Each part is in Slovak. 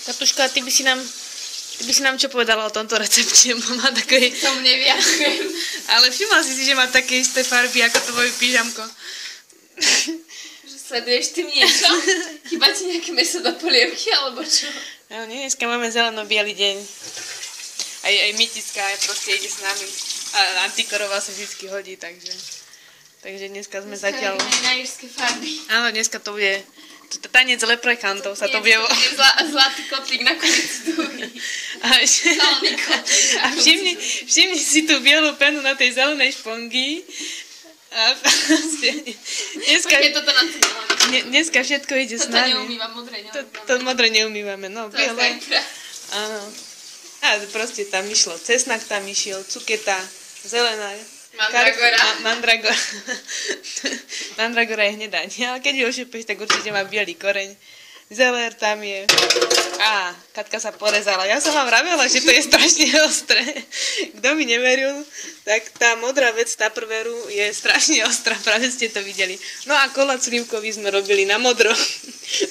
Katuška, ty by si nám čo povedala o tomto recepte? Má také... Som nevyjadrujem. Ale všimla si, že má také isté farby ako tvoje pyžamko. Že sleduješ tým niečo? Chýba ti nejaké mäso do polievky, alebo čo? No nie, dneska máme zeleno-biely deň. Aj Mytická proste ide s nami. A Antikorová sa vždycky hodí, takže dneska sme zatiaľ... Dneska na írske farby. Áno, dneska to bude... Tanec leprekantov sa to bude... Zlatý kotlík na konci duhy. A všimni si tú bielú penu na tej zelenej špongy. A dneska... Dneska všetko ide s nami. Toto neumývam, modré neumývame. To modré neumývame, no. To je zajtra. Áno. A proste tam išlo cesnak, tam išiel cuketa, zelená. Mandragora. Mandragora je hnedá, nie? Ale keď ju ošupeš, tak určite má biely koreň. Zeler tam je. Á, Katka sa porezala. Ja som vám vravela, že to je strašne ostré. Kto mi neveril, tak tá modrá vec Tupperwareu je strašne ostrá. Práve ste to videli. No a koláč slivkový sme robili na modro.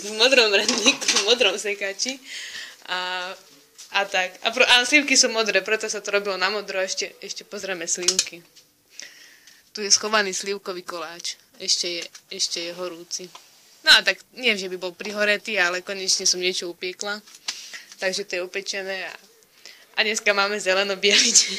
V modrom redlíku, v modrom sekači. A tak. A slivky sú modré, preto sa to robilo na modro. Ešte pozrieme slivky. Tu je schovaný slivkový koláč. Ešte je horúci. No a tak nie, že by bol prihoretý, ale konečne som niečo upiekla. Takže to je upečené a dneska máme zeleno-biely deň.